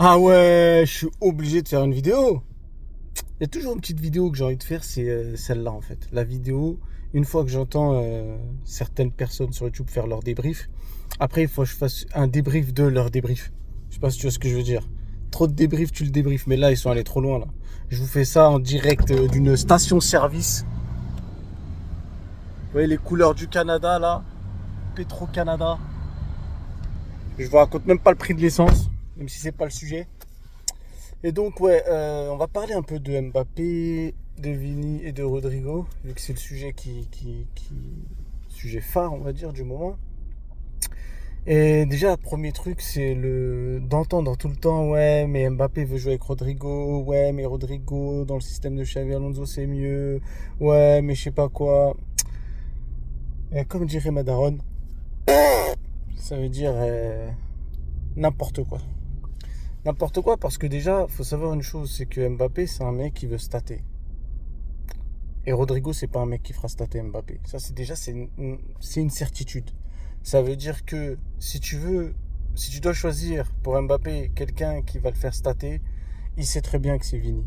Ah ouais, je suis obligé de faire une vidéo. Il y a toujours une petite vidéo que j'ai envie de faire, c'est celle-là en fait. La vidéo, une fois que j'entends certaines personnes sur YouTube faire leur débrief, après il faut que je fasse un débrief de leur débrief. Je sais pas si tu vois ce que je veux dire. Trop de débrief, tu le débrief, mais là ils sont allés trop loin là. Je vous fais ça en direct d'une station-service. Vous voyez les couleurs du Canada là, Petro-Canada. Je vous raconte même pas le prix de l'essence, même si c'est pas le sujet. Et donc, ouais, on va parler un peu de Mbappé, de Vini et de Rodrigo, vu que c'est le sujet sujet phare, on va dire, du moment. Et déjà, le premier truc, c'est d'entendre tout le temps, ouais, mais Mbappé veut jouer avec Rodrigo, ouais, mais Rodrigo, dans le système de Xavi Alonso, c'est mieux, ouais, mais je sais pas quoi. Et comme dirait Madaron, ça veut dire n'importe quoi. N'importe quoi, parce que déjà, faut savoir une chose, c'est que Mbappé, c'est un mec qui veut stater. Et Rodrigo, c'est pas un mec qui fera stater Mbappé. Ça, c'est une certitude. Ça veut dire que si tu dois choisir pour Mbappé quelqu'un qui va le faire stater, il sait très bien que c'est Vini.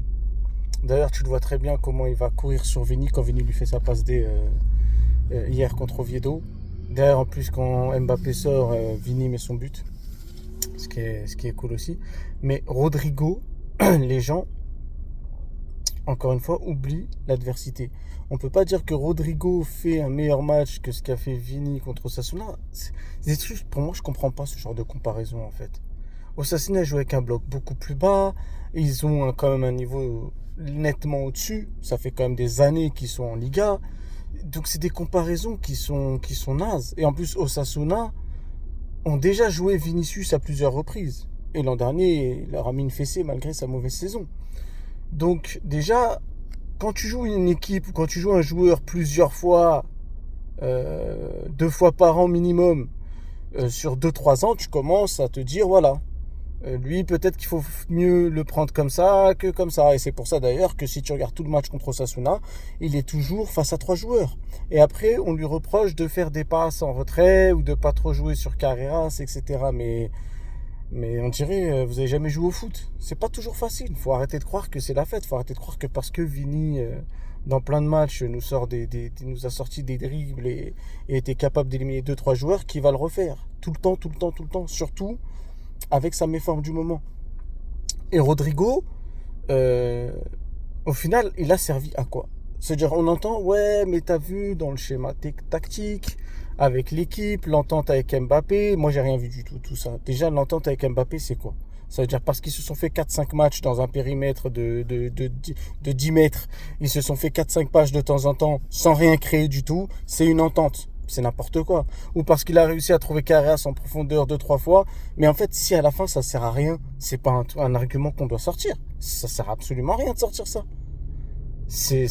D'ailleurs, tu le vois très bien comment il va courir sur Vini quand Vini lui fait sa passe D hier contre Oviedo. D'ailleurs, en plus, quand Mbappé sort, Vini met son but, ce qui est cool aussi. Mais Rodrigo, les gens, encore une fois, oublie l'adversité. On peut pas dire que Rodrigo fait un meilleur match que ce qu'a fait Vini contre Osasuna. Pour moi, je comprends pas ce genre de comparaison en fait. Osasuna joue avec un bloc beaucoup plus bas. Ils ont quand même un niveau nettement au-dessus. Ça fait quand même des années qu'ils sont en Liga. Donc c'est des comparaisons qui sont nazes. Et en plus, Osasuna ont déjà joué Vinicius à plusieurs reprises. Et l'an dernier, il leur a mis une fessée malgré sa mauvaise saison. Donc déjà, quand tu joues une équipe ou quand tu joues un joueur plusieurs fois, 2 fois par an minimum, sur 2 3 ans, tu commences à te dire, voilà, lui peut-être qu'il faut mieux le prendre comme ça que comme ça. Et c'est pour ça d'ailleurs que si tu regardes tout le match contre Osasuna, il est toujours face à 3 joueurs. Et après, on lui reproche de faire des passes en retrait ou de pas trop jouer sur Carreras, etc. Mais on dirait, vous avez jamais joué au foot. C'est pas toujours facile. Faut arrêter de croire que c'est la fête. Faut arrêter de croire que parce que Vini, dans plein de matchs, nous a sorti des dribbles et était capable d'éliminer 2 3 joueurs, qu'il va le refaire. Tout le temps, tout le temps, tout le temps. Surtout avec sa méforme du moment. Et Rodrigo, euh, au final, il a servi à quoi? C'est-à-dire, on entend, ouais, mais t'as vu dans le schéma tactique, avec l'équipe, l'entente avec Mbappé. Moi, j'ai rien vu du tout, tout ça. Déjà, l'entente avec Mbappé, c'est quoi? Ça veut dire parce qu'ils se sont fait 4 5 matchs dans un périmètre de 10 mètres. Ils se sont fait 4 5 pages de temps en temps sans rien créer du tout. C'est une entente. C'est n'importe quoi. Ou parce qu'il a réussi à trouver Carreras en profondeur 2 3 fois. Mais en fait, si à la fin ça sert à rien, c'est pas un argument qu'on doit sortir. Ça sert absolument à rien de sortir ça. C'est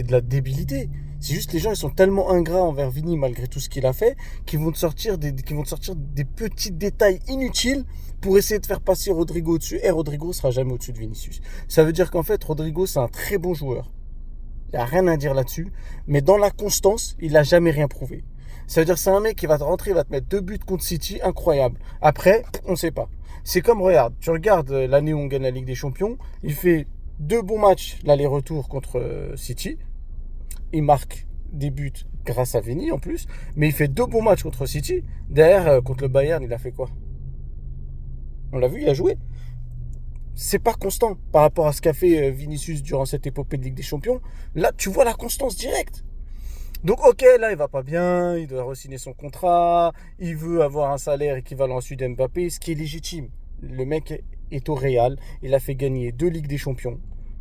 de la débilité. C'est juste les gens ils sont tellement ingrats envers Vini malgré tout ce qu'il a fait qu'ils vont te sortir des petits détails inutiles pour essayer de faire passer Rodrigo au-dessus. Et Rodrigo sera jamais au-dessus de Vinicius. Ça veut dire qu'en fait Rodrigo c'est un très bon joueur. Il n'y a rien à dire là-dessus. Mais dans la constance, il n'a jamais rien prouvé. Ça veut dire que c'est un mec qui va te rentrer, il va te mettre 2 buts contre City, incroyable. Après, on ne sait pas. C'est comme, regarde, tu regardes l'année où on gagne la Ligue des Champions, il fait 2 bons matchs l'aller-retour contre City. Il marque des buts grâce à Vini en plus, mais il fait 2 bons matchs contre City. Derrière, contre le Bayern, il a fait quoi? On l'a vu, il a joué. C'est pas constant par rapport à ce qu'a fait Vinicius durant cette épopée de Ligue des Champions. Là, tu vois la constance directe. Donc, ok, là, il va pas bien, il doit re-signer son contrat, il veut avoir un salaire équivalent à celui d'Mbappé, ce qui est légitime. Le mec est au Real, il a fait gagner 2 Ligues des Champions.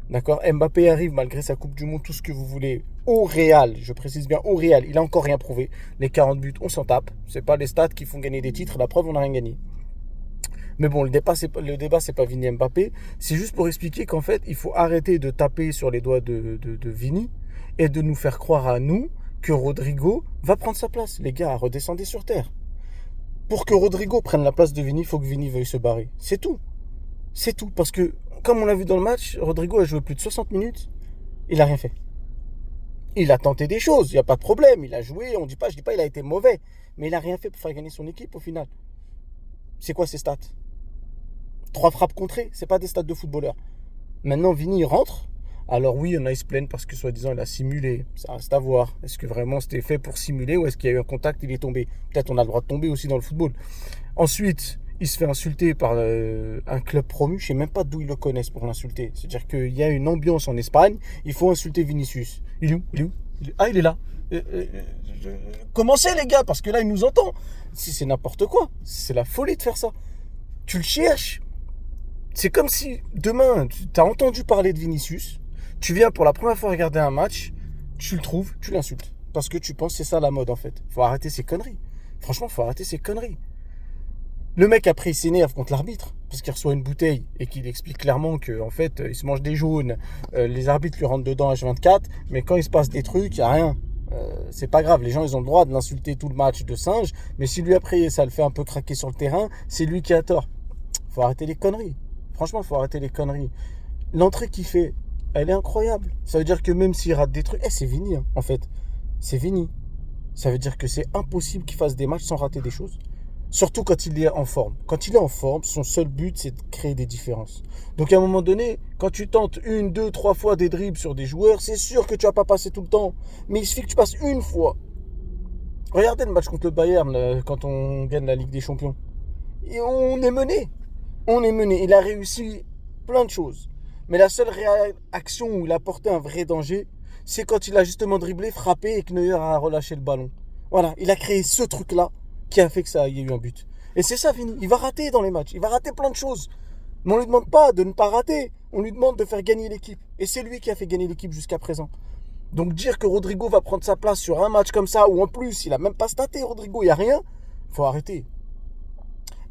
D'accord. Mbappé arrive malgré sa Coupe du Monde, tout ce que vous voulez, au Real, je précise bien au Real, il a encore rien prouvé. Les 40 buts, on s'en tape. C'est pas les stats qui font gagner des titres, la preuve, on n'a rien gagné. Mais bon, le débat, c'est pas Vini Mbappé. C'est juste pour expliquer qu'en fait, il faut arrêter de taper sur les doigts de Vini et de nous faire croire à nous que Rodrigo va prendre sa place. Les gars, redescendez sur terre. Pour que Rodrigo prenne la place de Vini, il faut que Vini veuille se barrer. C'est tout. C'est tout. Parce que, comme on l'a vu dans le match, Rodrigo a joué plus de 60 minutes. Il a rien fait. Il a tenté des choses, il n'y a pas de problème. Il a joué, je dis pas il a été mauvais. Mais il a rien fait pour faire gagner son équipe au final. C'est quoi ses stats? 3 frappes contrées, c'est pas des stats de footballeur. Maintenant, Vini, il rentre. Alors oui, il y en a, ils se plaignent parce que soi-disant, il a simulé. Ça reste à voir. Est-ce que vraiment c'était fait pour simuler ou est-ce qu'il y a eu un contact, il est tombé? Peut-être on a le droit de tomber aussi dans le football. Ensuite, il se fait insulter par un club promu. Je sais même pas d'où ils le connaissent pour l'insulter. C'est-à-dire qu'il y a une ambiance en Espagne. Il faut insulter Vinicius. Il est où? Ah, il est là. Commencez les gars, parce que là, il nous entend. C'est n'importe quoi. C'est la folie de faire ça. Tu le cherches. C'est comme si demain, tu as entendu parler de Vinicius. Tu viens pour la première fois regarder un match. Tu le trouves, tu l'insultes. Parce que tu penses que c'est ça la mode en fait. Faut arrêter ces conneries. Franchement, faut arrêter ces conneries. Le mec après il s'énerve contre l'arbitre parce qu'il reçoit une bouteille et qu'il explique clairement que en fait il se mange des jaunes, les arbitres lui rentrent dedans H24, mais quand il se passe des trucs, il n'y a rien. C'est pas grave, les gens ils ont le droit de l'insulter tout le match de singe, mais si lui après ça le fait un peu craquer sur le terrain, c'est lui qui a tort. Faut arrêter les conneries. Franchement, faut arrêter les conneries. L'entrée qu'il fait, elle est incroyable. Ça veut dire que même s'il rate des trucs, c'est Vini hein, en fait. C'est Vini. Ça veut dire que c'est impossible qu'il fasse des matchs sans rater des choses. Surtout quand il est en forme. Quand il est en forme, son seul but, c'est de créer des différences. Donc à un moment donné, quand tu tentes 1, 2, 3 fois des dribbles sur des joueurs, c'est sûr que tu vas pas passer tout le temps. Mais il suffit que tu passes une fois. Regardez le match contre le Bayern quand on gagne la Ligue des Champions. Et on est mené. On est mené. Il a réussi plein de choses. Mais la seule réaction où il a porté un vrai danger, c'est quand il a justement dribblé, frappé et que Neuer a relâché le ballon. Voilà, il a créé ce truc-là qui a fait que ça y ait eu un but. Et c'est ça, Vini. Il va rater dans les matchs. Il va rater plein de choses. Mais on ne lui demande pas de ne pas rater. On lui demande de faire gagner l'équipe. Et c'est lui qui a fait gagner l'équipe jusqu'à présent. Donc dire que Rodrigo va prendre sa place sur un match comme ça, où en plus, il n'a même pas staté, Rodrigo, il n'y a rien, faut arrêter.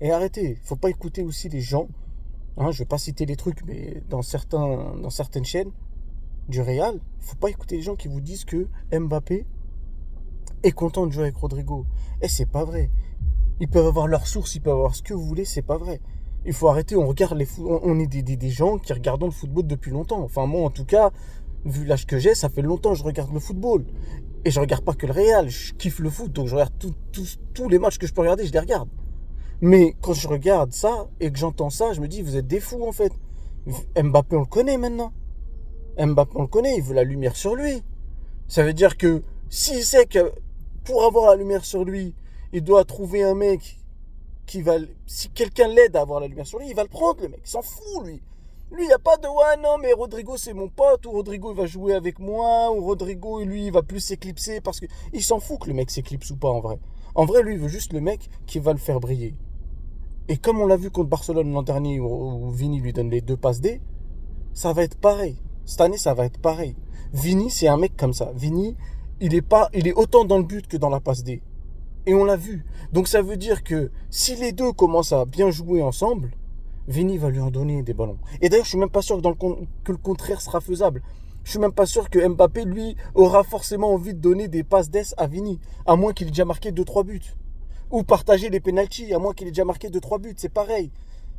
Et arrêtez. Faut pas écouter aussi les gens. Hein, je ne vais pas citer les trucs, mais dans certaines chaînes du Real, faut pas écouter les gens qui vous disent que Mbappé est content de jouer avec Rodrigo. Et c'est pas vrai. Ils peuvent avoir leurs sources, ils peuvent avoir ce que vous voulez, c'est pas vrai. Il faut arrêter, on regarde on est des gens qui regardent le football depuis longtemps. Enfin moi en tout cas, vu l'âge que j'ai, ça fait longtemps que je regarde le football. Et je regarde pas que le Real, je kiffe le foot, donc je regarde tous les matchs que je peux regarder, je les regarde. Mais quand je regarde ça et que j'entends ça, je me dis, vous êtes des fous en fait. Mbappé, on le connaît maintenant. Mbappé, on le connaît, il veut la lumière sur lui. Ça veut dire que s'il sait que pour avoir la lumière sur lui, il doit trouver un mec qui va... Si quelqu'un l'aide à avoir la lumière sur lui, il va le prendre, le mec. Il s'en fout, lui. Lui, il n'y a pas de « Ouais, non, mais Rodrigo, c'est mon pote » ou « Rodrigo, il va jouer avec moi » ou « Rodrigo, lui, il va plus s'éclipser parce que... » Il s'en fout que le mec s'éclipse ou pas, en vrai. En vrai, lui, il veut juste le mec qui va le faire briller. Et comme on l'a vu contre Barcelone l'an dernier, où Vini lui donne les 2 passes D, ça va être pareil. Cette année, ça va être pareil. Vini, c'est un mec comme ça. Vini, il est autant dans le but que dans la passe D. Et on l'a vu. Donc ça veut dire que si les deux commencent à bien jouer ensemble, Vini va lui en donner des ballons. Et d'ailleurs, je suis même pas sûr que le contraire sera faisable. Je suis même pas sûr que Mbappé, lui, aura forcément envie de donner des passes d'ess à Vini, à moins qu'il ait déjà marqué 2-3 buts. Ou partager les pénaltys, à moins qu'il ait déjà marqué 2-3 buts, c'est pareil.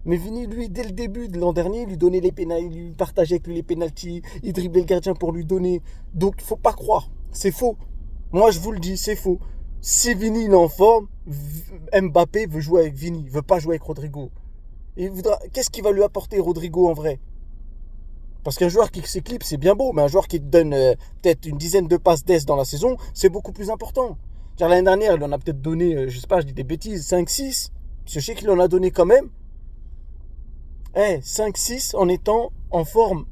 Mais Vini, lui, dès le début de l'an dernier, il lui donnait les pénaltys, il lui partageait avec lui les pénaltys, il driblait le gardien pour lui donner. Donc, faut pas croire. C'est faux. Moi, je vous le dis, c'est faux. Si Vini est en forme, Mbappé veut jouer avec Vini, veut pas jouer avec Rodrigo. Qu'est-ce qu'il va lui apporter Rodrigo en vrai? Parce qu'un joueur qui s'éclipse, c'est bien beau, mais un joueur qui te donne peut-être une dizaine de passes d'ess dans la saison, c'est beaucoup plus important. L'année dernière, il en a peut-être donné, je sais pas, je dis des bêtises, 5-6. Parce que je sais qu'il en a donné quand même. 5-6 en étant en forme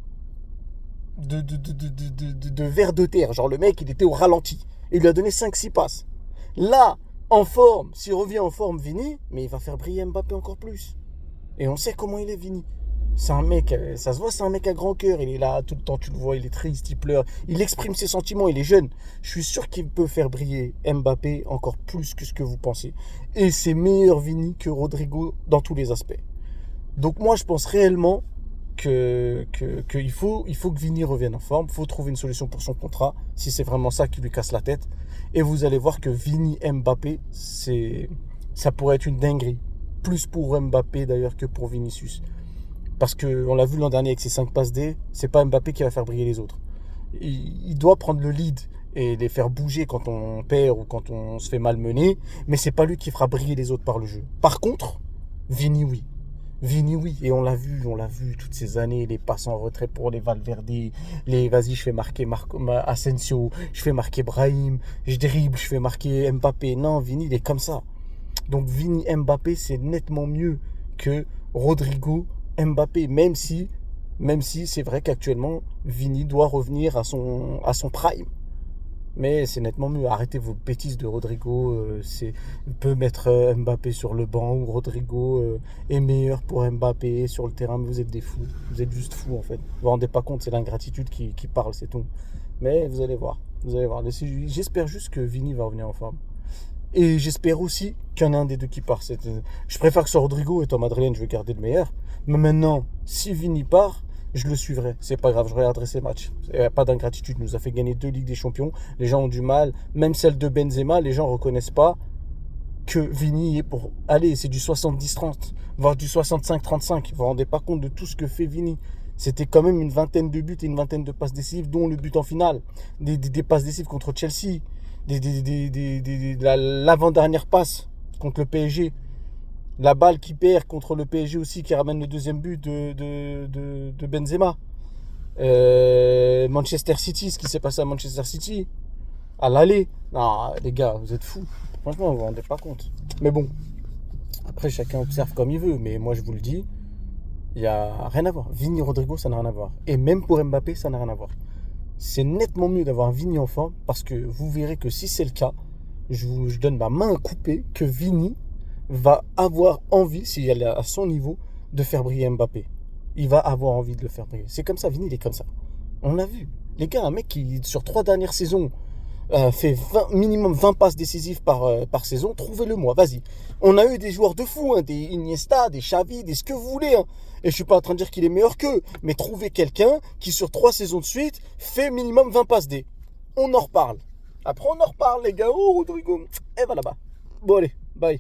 de ver de terre. Genre le mec, il était au ralenti. Et il lui a donné 5-6 passes. Là, en forme, s'il revient en forme Vini, mais il va faire briller Mbappé encore plus. Et on sait comment il est Vini. C'est un mec, ça se voit, c'est un mec à grand cœur. Il est là tout le temps, tu le vois, il est triste, il pleure. Il exprime ses sentiments, il est jeune. Je suis sûr qu'il peut faire briller Mbappé encore plus que ce que vous pensez. Et c'est meilleur Vini que Rodrigo dans tous les aspects. Donc moi, je pense réellement qu'il faut que Vini revienne en forme. Il faut trouver une solution pour son contrat, si c'est vraiment ça qui lui casse la tête. Et vous allez voir que Vini Mbappé, ça pourrait être une dinguerie. Plus pour Mbappé d'ailleurs que pour Vinicius. Parce qu'on l'a vu l'an dernier avec ses 5 passes D, c'est pas Mbappé qui va faire briller les autres. Il doit prendre le lead et les faire bouger quand on perd ou quand on se fait malmener, mais c'est pas lui qui fera briller les autres par le jeu. Par contre, Vini, oui. Vini, oui, et on l'a vu toutes ces années, les passes en retrait pour les Valverde, les vas-y, je fais marquer Asensio, je fais marquer Brahim, je dribble, je fais marquer Mbappé. Non, Vini, il est comme ça. Donc Vini Mbappé, c'est nettement mieux que Rodrigo Mbappé, même si c'est vrai qu'actuellement, Vini doit revenir à son prime. Mais c'est nettement mieux. Arrêtez vos bêtises de Rodrigo. Peut mettre Mbappé sur le banc ou Rodrigo est meilleur pour Mbappé sur le terrain. Mais vous êtes des fous. Vous êtes juste fous en fait. Vous vous rendez pas compte, c'est l'ingratitude qui parle, c'est tout. Mais vous allez voir. Vous allez voir. J'espère juste que Vini va revenir en forme. Et j'espère aussi qu'il y en a un des deux qui part. Je préfère que ce soit Rodrigo et Thomas Madeleine, je vais garder le meilleur. Mais maintenant, si Vini part, je le suivrai. C'est pas grave, je regarderai ses matchs. Il n'y a pas d'ingratitude. Il nous a fait gagner 2 Ligues des Champions. Les gens ont du mal. Même celle de Benzema, les gens ne reconnaissent pas que Vini est pour. Allez, c'est du 70-30, voire du 65-35. Vous vous rendez pas compte de tout ce que fait Vini. C'était quand même une vingtaine de buts et une vingtaine de passes décisives, dont le but en finale. Des passes décisives contre Chelsea. L'avant-dernière passe contre le PSG. La balle qui perd contre le PSG aussi, qui ramène le deuxième but de Benzema. Manchester City, ce qui s'est passé à Manchester City. À l'aller. Non, les gars, vous êtes fous. Franchement, vous vous rendez pas compte. Mais bon, après, chacun observe comme il veut. Mais moi, je vous le dis, il n'y a rien à voir. Vini Rodrigo, ça n'a rien à voir. Et même pour Mbappé, ça n'a rien à voir. C'est nettement mieux d'avoir un Vini en forme parce que vous verrez que si c'est le cas, je donne ma main à couper que Vini va avoir envie, s'il est à son niveau, de faire briller Mbappé. Il va avoir envie de le faire briller. C'est comme ça, Vini, il est comme ça. On l'a vu. Les gars, un mec qui, sur 3 dernières saisons, fait minimum 20 passes décisives par saison, trouvez-le moi, vas-y. On a eu des joueurs de fou, hein, des Iniesta, des Xavi, des ce que vous voulez. Hein. Et je suis pas en train de dire qu'il est meilleur qu'eux, mais trouvez quelqu'un qui sur 3 saisons de suite fait minimum 20 passes D. On en reparle. Après on en reparle les gars. Oh Rodrigo, et va là-bas. Bon allez, bye.